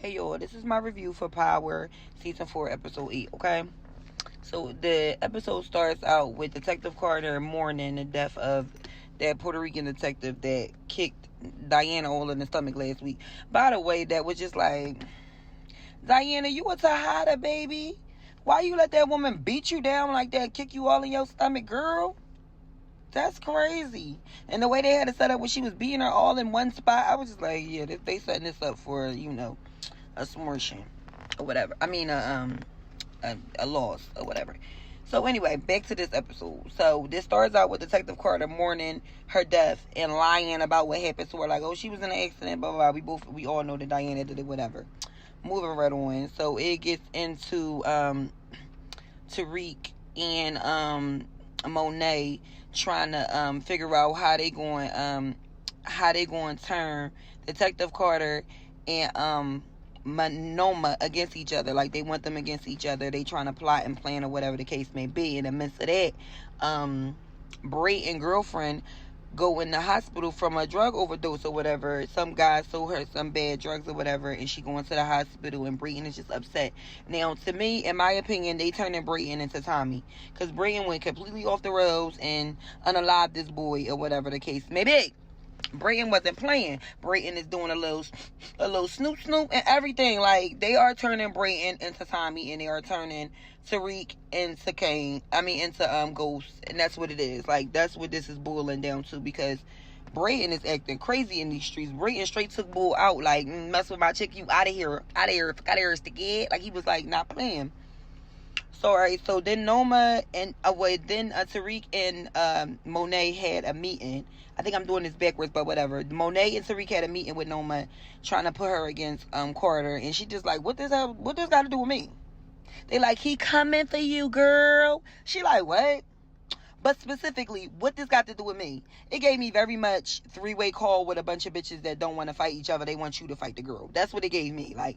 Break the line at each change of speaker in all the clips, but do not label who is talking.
Hey y'all, this is my review for Power Season 4, Episode 8, okay? So the episode starts out with Detective Carter mourning the death of that Puerto Rican detective that kicked Diana all in the stomach last week. By the way, that was just like, Diana, you a Tejada, baby? Why you let that woman beat you down like that, kick you all in your stomach, girl? That's crazy. And the way they had it set up when she was beating her all in one spot, I was just like, yeah, they setting this up for, a smortion or whatever. I mean, a loss or whatever. So anyway, back to this episode. So this starts out with Detective Carter mourning her death and lying about what happened to her. Like, oh, she was in an accident, blah, blah, blah. We all know that Diana did it, whatever. Moving right on. So it gets into Tariq and Monet trying to figure out how they going to turn Detective Carter and Noma against each other. Like, they want them against each other. They trying to plot and plan or whatever the case may be. In the midst of that, Brayton's girlfriend go in the hospital from a drug overdose or whatever. Some guy sold her some bad drugs or whatever, and she going to the hospital, and Brayton is just upset. Now, to me, in my opinion, they turning Brayton into Tommy, because Brayton went completely off the rails and unalived this boy or whatever the case may be. Brayton wasn't playing. Brayton is doing a little snoop and everything. Like, they are turning Brayton into Tommy, and they are turning Tariq into Kane. Into Ghost, and that's what it is. Like, that's what this is boiling down to, because Brayton is acting crazy in these streets. Brayton straight took Bull out. Like, mess with my chick, you out of here, stick. Like, he was like not playing. So, alright, so then Noma and Tariq and Monet had a meeting. I think I'm doing this backwards, but whatever. Monet and Tariq had a meeting with Noma, trying to put her against Carter, and she just like, what this got to do with me? They like, he coming for you, girl. She like, what? But specifically, what this got to do with me? It gave me very much three-way call with a bunch of bitches that don't want to fight each other. They want you to fight the girl. That's what it gave me. Like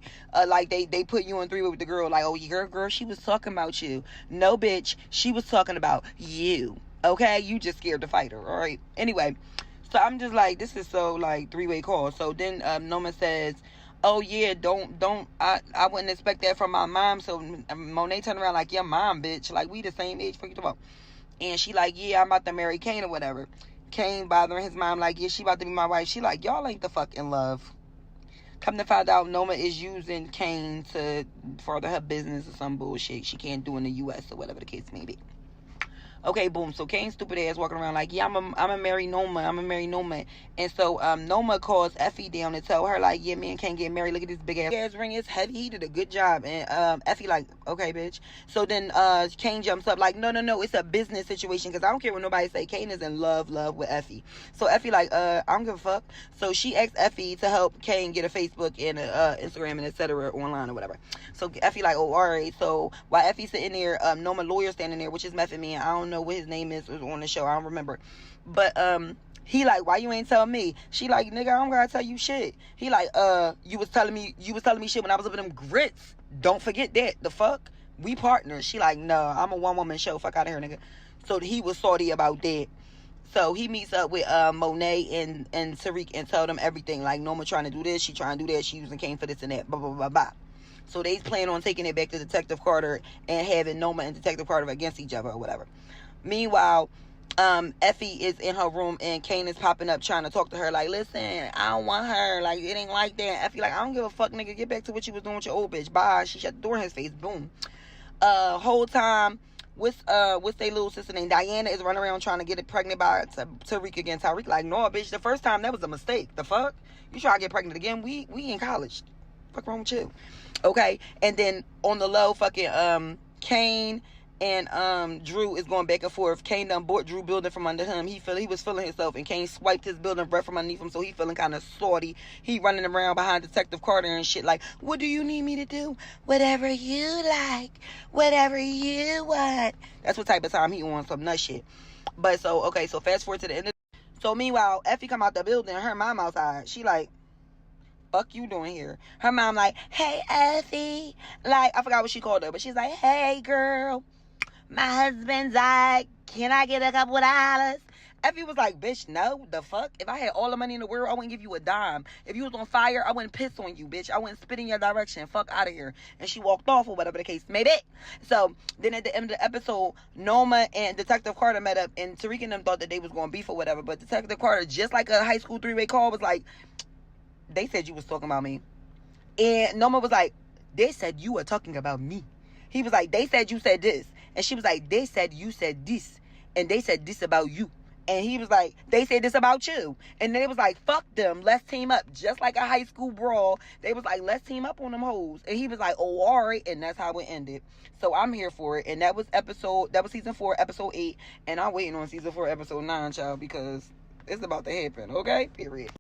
they put you in three-way with the girl. Like, oh, your girl, she was talking about you. No, bitch, she was talking about you. Okay, you just scared to fight her. All right. Anyway, so I'm just like, this is so like three-way call. So then Noma says, oh yeah, I wouldn't expect that from my mom. So Monet turned around like, your mom, bitch. Like, we the same age. Fuck you talking about? And she like, yeah, I'm about to marry Kane or whatever. Kane bothering his mom like, yeah, she about to be my wife. She like, y'all ain't the fuck in love. Come to find out, Noma is using Kane to further her business or some bullshit she can't do in the U.S. or whatever the case may be. Okay, boom. So Kane's stupid ass walking around like, yeah, I'm a marry Noma. And so Noma calls Effie down to tell her like, yeah, man, can't get married. Look at this big ass ring. It's heavy. He did a good job. And Effie like, okay, bitch. So then Kane jumps up like, no, it's a business situation, because I don't care what nobody say. Kane is in love with Effie. So Effie like, I don't give a fuck. So she asks Effie to help Kane get a Facebook and Instagram and etc. online or whatever. So Effie like, oh, all right. So while Effie's sitting there, Noma lawyer standing there, which is Method Man. I don't know what his name is on the show. I don't remember. But he like, why you ain't tell me? She like, nigga, I don't gotta tell you shit. He like, you was telling me shit when I was up in them grits. Don't forget that. The fuck? We partners. She like, no, I'm a one-woman show. Fuck out of here, nigga. So he was salty about that. So he meets up with Monet and Tariq and tell them everything. Like, Noma trying to do this, she trying to do that, she using Kane for this and that, blah, blah, blah, blah. So they plan on taking it back to Detective Carter and having Noma and Detective Carter against each other or whatever. Meanwhile, Effie is in her room and Kane is popping up trying to talk to her like, listen, I don't want her. Like, it ain't like that. Effie like, I don't give a fuck, nigga. Get back to what you was doing with your old bitch. Bye. She shut the door in his face. Boom. Whole time, what's their little sister named Diana is running around trying to get it pregnant by Tariq again. Tariq like, no, bitch, the first time that was a mistake. The fuck? You try to get pregnant again? We in college. Fuck wrong with you? Okay. And then on the low, fucking Kane and Drew is going back and forth. Kane done bought Drew building from under him. He was feeling himself, and Kane swiped his building breath from underneath him, so he feeling kind of salty. He running around behind Detective Carter and shit like, what do you need me to do? Whatever you like, whatever you want. That's what type of time he on, some nut shit. But so, okay, so fast forward to the end. So meanwhile, Effie come out the building, her mom outside. She like, fuck you doing here? Her mom like, hey, Effie. Like, I forgot what she called her, but she's like, hey, girl. My husband's like, can I get a couple of dollars? Effie was like, bitch, no, the fuck? If I had all the money in the world, I wouldn't give you a dime. If you was on fire, I wouldn't piss on you, bitch. I wouldn't spit in your direction. Fuck out of here. And she walked off or whatever the case may be. So then at the end of the episode, Noma and Detective Carter met up, and Tariq and them thought that they was going to beef or whatever. But Detective Carter, just like a high school three-way call, was like, they said you was talking about me. And Noma was like, they said you were talking about me. He was like, they said you said this. And she was like, they said you said this. And they said this about you. And he was like, they said this about you. And then it was like, fuck them. Let's team up. Just like a high school brawl. They was like, let's team up on them hoes. And he was like, oh, all right. And that's how it ended. So I'm here for it. And that was season 4, episode 8. And I'm waiting on season 4, episode 9, child, because it's about to happen. Okay? Period.